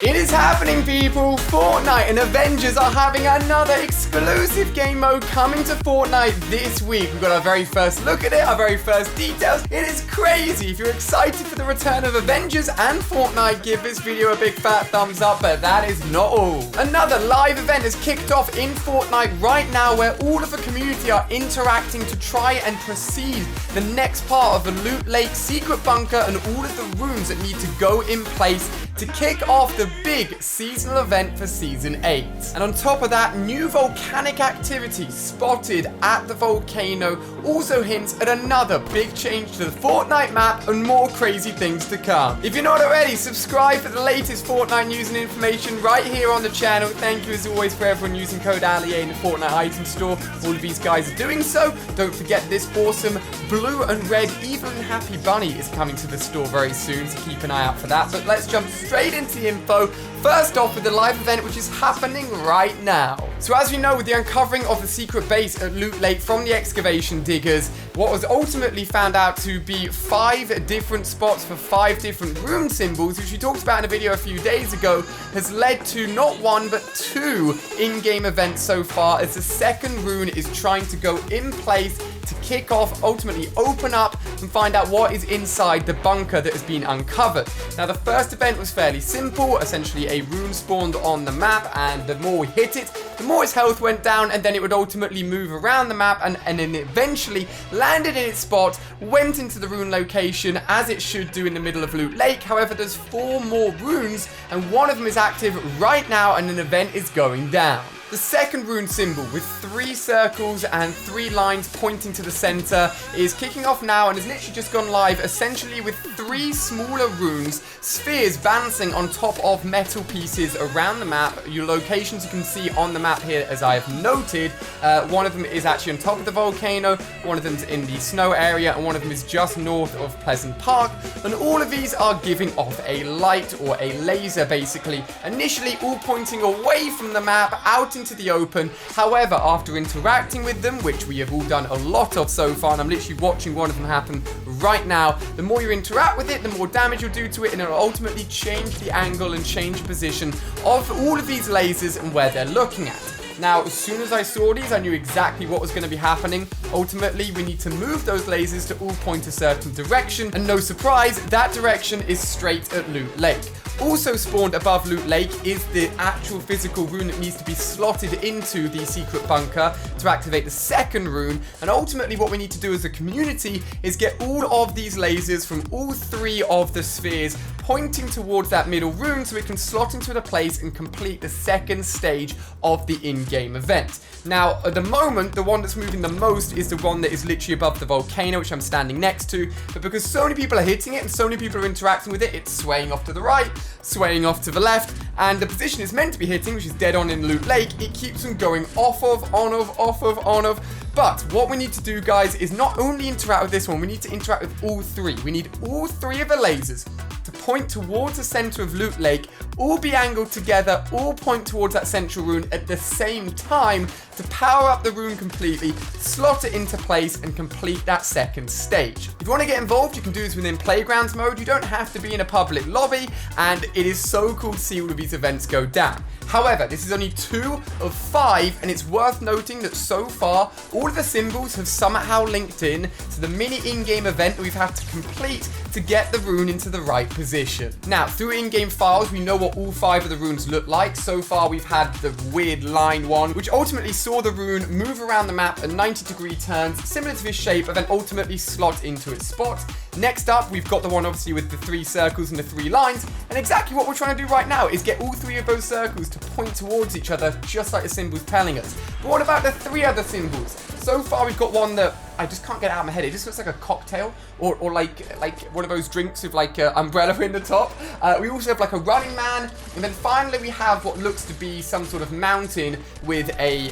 It is happening, people! Fortnite and Avengers are having another exclusive game mode coming to Fortnite this week. We've got our very first look at it, our very first details. It is crazy. If you're excited for the return of Avengers and Fortnite, give this video a big fat thumbs up, but that is not all. Another live event has kicked off in Fortnite right now where all of the community are interacting to try and proceed the next part of the Loot Lake secret bunker and all of the rooms that need to go in place to kick off the big seasonal event for Season 8. And on top of that, new volcanic activity spotted at the volcano also hints at another big change to the Fortnite map and more crazy things to come. If you're not already, subscribe for the latest Fortnite news and information right here on the channel. Thank you as always for everyone using code ALIA in the Fortnite item store. All of these guys are doing so. Don't forget this awesome blue and red evil and happy bunny is coming to the store very soon, so keep an eye out for that. But let's jump straight into the info. First off with the live event which is happening right now. So as we know, with the uncovering of the secret base at Loot Lake from the excavation diggers, what was ultimately found out to be 5 different spots for 5 different rune symbols, which we talked about in a video a few days ago, has led to not 1 but 2 in-game events so far, as the second rune is trying to go in place to kick off, ultimately open up and find out what is inside the bunker that has been uncovered. Now the first event was fairly simple. Essentially a rune spawned on the map, and the more we hit it, the more its health went down, and then it would ultimately move around the map and then eventually landed in its spot, went into the rune location as it should do in the middle of Loot Lake. However, there's 4 more runes and one of them is active right now and an event is going down. The second rune symbol with 3 circles and 3 lines pointing to the center is kicking off now and has literally just gone live, essentially with 3 smaller runes, spheres bouncing on top of metal pieces around the map. Your locations you can see on the map here, as I have noted. One of them is actually on top of the volcano, one of them's in the snow area, and one of them is just north of Pleasant Park. And all of these are giving off a light or a laser, basically. Initially all pointing away from the map out into the open. However, after interacting with them, which we have all done a lot of so far, and I'm literally watching one of them happen right now, the more you interact with it, the more damage you'll do to it, and it'll ultimately change the angle and change the position of all of these lasers and where they're looking at. Now, as soon as I saw these, I knew exactly what was going to be happening. Ultimately, we need to move those lasers to all point a certain direction, and no surprise, that direction is straight at Loot Lake. Also spawned above Loot Lake is the actual physical rune that needs to be slotted into the secret bunker to activate the second rune. And ultimately what we need to do as a community is get all of these lasers from all 3 of the spheres pointing towards that middle rune so it can slot into the place and complete the second stage of the in-game event. Now, at the moment, the one that's moving the most is the one that is literally above the volcano, which I'm standing next to. But because so many people are hitting it and so many people are interacting with it, it's swaying off to the right, swaying off to the left, and the position it's meant to be hitting, which is dead on in Loot Lake, it keeps on going off of, on of, off of, on of. But what we need to do, guys, is not only interact with this one, we need to interact with all 3. We need all 3 of the lasers to point towards the center of Loot Lake, all be angled together, all point towards that central rune at the same time to power up the rune completely, slot it into place, and complete that second stage. If you want to get involved, you can do this within Playgrounds mode. You don't have to be in a public lobby, and it is so cool to see all of these events go down. However, this is only 2 of 5, and it's worth noting that so far, all of the symbols have somehow linked in to the mini in-game event that we've had to complete to get the rune into the right position. Now, through in-game files, we know what all 5 of the runes look like. So far, we've had the weird line one, which ultimately saw the rune move around the map at 90-degree turns, similar to this shape, and then ultimately slot into its spot. Next up, we've got the one obviously with the 3 circles and the 3 lines, and exactly what we're trying to do right now is get all 3 of those circles to point towards each other, just like the symbol's telling us. But what about the 3 other symbols? So far, we've got one that I just can't get out of my head. It just looks like a cocktail, or like one of those drinks with like an umbrella in the top. We also have like a running man, and then finally we have what looks to be some sort of mountain with a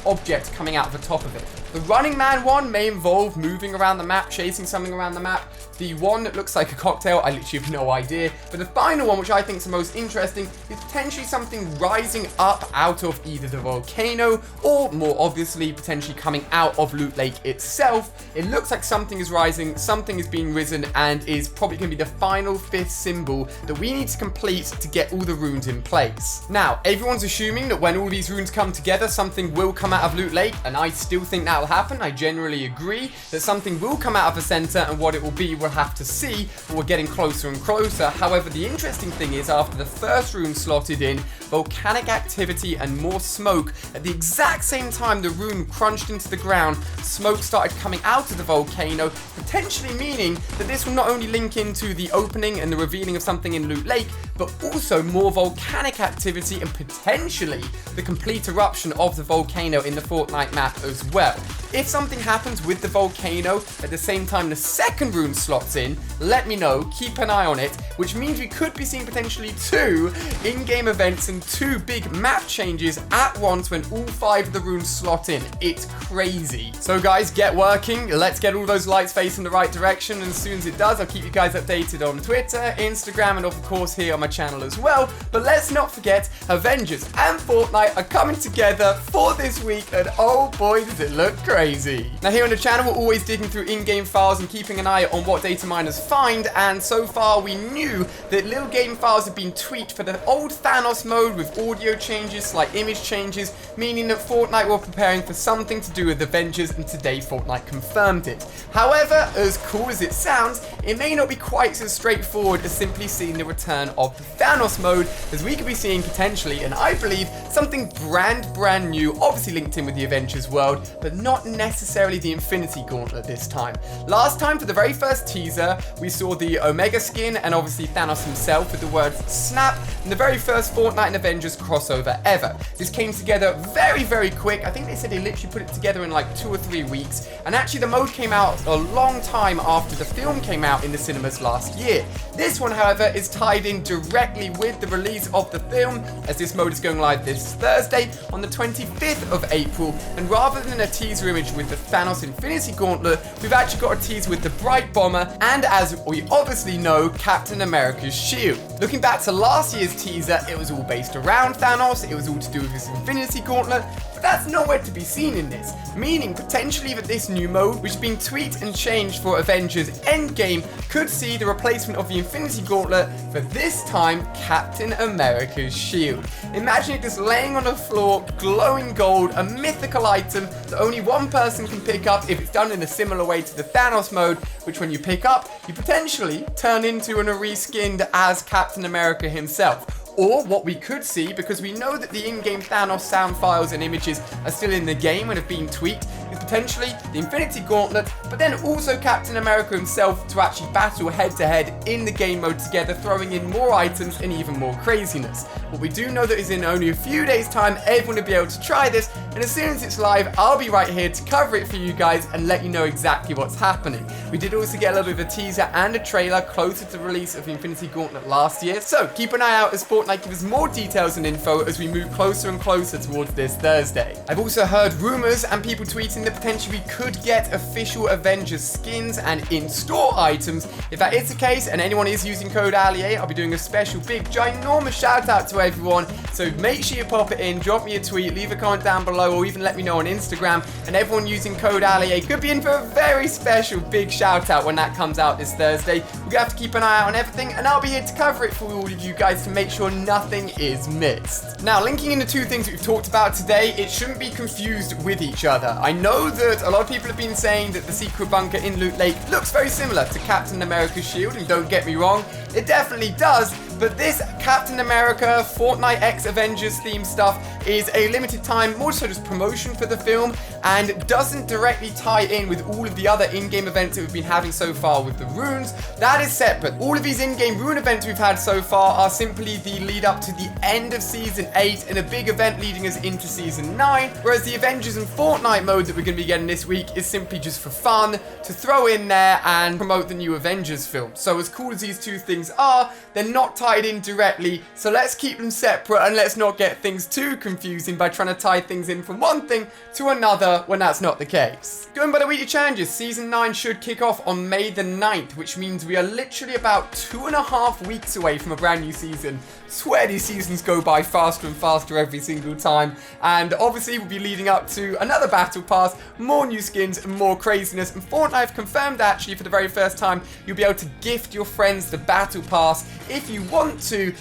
object coming out of the top of it. The running man one may involve moving around the map, chasing something around the map. The one that looks like a cocktail, I literally have no idea. But the final one, which I think is the most interesting, is potentially something rising up out of either the volcano or, more obviously, potentially coming out of Loot Lake itself. itself, it looks like something is rising, something is being risen, and is probably going to be the final 5th symbol that we need to complete to get all the runes in place. Now, everyone's assuming that when all these runes come together, something will come out of Loot Lake, and I still think that will happen. I generally agree that something will come out of the center, and what it will be, we'll have to see, but we're getting closer and closer. However, the interesting thing is, after the first rune slotted in, volcanic activity and more smoke, at the exact same time the rune crunched into the ground, smoke started coming out of the volcano, potentially meaning that this will not only link into the opening and the revealing of something in Loot Lake, but also more volcanic activity and potentially the complete eruption of the volcano in the Fortnite map as well. If something happens with the volcano at the same time the second rune slots in, let me know, keep an eye on it, which means we could be seeing potentially 2 in-game events and 2 big map changes at once when all 5 of the runes slot in. It's crazy. So guys, get working, let's get all those lights facing the right direction, and as soon as it does, I'll keep you guys updated on Twitter, Instagram, and of course here on my channel as well. But let's not forget, Avengers and Fortnite are coming together for this week, and oh boy does it look crazy. Now here on the channel, we're always digging through in-game files and keeping an eye on what data miners find, and so far we knew that little game files have been tweaked for the old Thanos mode with audio changes, slight image changes, meaning that Fortnite were preparing for something to do with Avengers, and today Fortnite confirmed it. However, as cool as it sounds, it may not be quite so straightforward as simply seeing the return of the Thanos mode, as we could be seeing potentially, and I believe, something brand new, obviously linked in with the Avengers world, but not necessarily the Infinity Gauntlet this time. Last time, for the very first teaser, we saw the Omega skin and obviously Thanos himself with the words snap, and the very first Fortnite and Avengers crossover ever. This came together very quick. I think they said they literally put it together in like 2 or 3 weeks, and actually the mode came out a long time after the film came out in the cinemas last year. This one, however, is tied in directly with the release of the film, as this mode is going live this Thursday on the 25th of April, and rather than a teaser image with the Thanos Infinity Gauntlet, we've actually got a tease with the Bright Bomber, and as we obviously know, Captain America's shield. Looking back to last year's teaser, it was all based around Thanos, it was all to do with his Infinity Gauntlet, but that's nowhere to be seen in this, meaning potentially that this new mode, which has been tweaked and changed for Avengers Endgame, could see the replacement of the Infinity Gauntlet for this time Captain America's shield. Imagine it just laying on the floor, glowing gold, a mythical item that only one person can pick up if it's done in a similar way to the Thanos mode, which when you pick up, you potentially turn into and are reskinned as Captain America himself. Or what we could see, because we know that the in-game Thanos sound files and images are still in the game and have been tweaked, is potentially the Infinity Gauntlet, but then also Captain America himself to actually battle head-to-head in the game mode together, throwing in more items and even more craziness. What we do know that is in only a few days' time, everyone will be able to try this, and as soon as it's live, I'll be right here to cover it for you guys and let you know exactly what's happening. We did also get a little bit of a teaser and a trailer closer to the release of the Infinity Gauntlet last year, so keep an eye out as Fortnite gives us more details and info as we move closer and closer towards this Thursday. I've also heard rumors and people tweeting that potentially we could get official Avengers skins and in-store items. If that is the case and anyone is using code ALIE, I'll be doing a special big ginormous shout out to everyone, so make sure you pop it in, drop me a tweet, leave a comment down below, or even let me know on Instagram, and everyone using code ALIE could be in for a very special big shout out when that comes out this Thursday. We're gonna have to keep an eye out on everything, and I'll be here to cover it for all of you guys to make sure nothing is missed. Now, linking in the 2 things that we've talked about today, it shouldn't be confused with each other. I know that a lot of people have been saying that the secret bunker in Loot Lake looks very similar to Captain America's shield, and don't get me wrong, it definitely does, but this Captain America Fortnite X Avengers theme stuff is a limited time, more so just promotion for the film, and doesn't directly tie in with all of the other in-game events that we've been having so far with the runes. That is separate. All of these in-game rune events we've had so far are simply the lead up to the end of Season 8 and a big event leading us into Season 9, whereas the Avengers and Fortnite mode that we're going to be getting this week is simply just for fun, to throw in there and promote the new Avengers film. So as cool as these 2 things are, they're not tied tied in directly, so let's keep them separate and let's not get things too confusing by trying to tie things in from one thing to another when that's not the case. Going by the weekly challenges, Season 9 should kick off on May the 9th, which means we are literally about 2.5 weeks away from a brand new season. Swear these seasons go by faster and faster every single time, and obviously we'll be leading up to another battle pass, more new skins and more craziness, and Fortnite have confirmed actually for the very first time you'll be able to gift your friends the battle pass if you want to,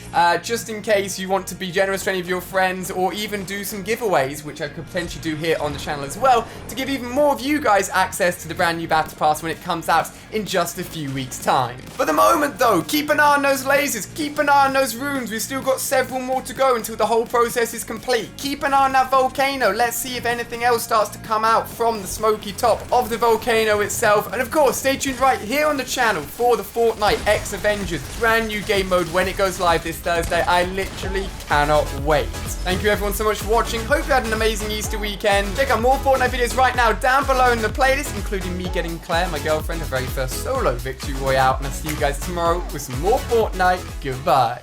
just in case you want to be generous to any of your friends, or even do some giveaways, which I could potentially do here on the channel as well, to give even more of you guys access to the brand new battle pass when it comes out in just a few weeks time. For the moment though, keep an eye on those lasers, keep an eye on those runes. We've still got several more to go until the whole process is complete. Keep an eye on that volcano. Let's see if anything else starts to come out from the smoky top of the volcano itself. And of course, stay tuned right here on the channel for the Fortnite X Avengers brand new game mode when it goes live this Thursday. I literally cannot wait. Thank you everyone so much for watching. Hope you had an amazing Easter weekend. Check out more Fortnite videos right now down below in the playlist, including me getting Claire, my girlfriend, her very first solo victory royale. And I'll see you guys tomorrow with some more Fortnite. Goodbye.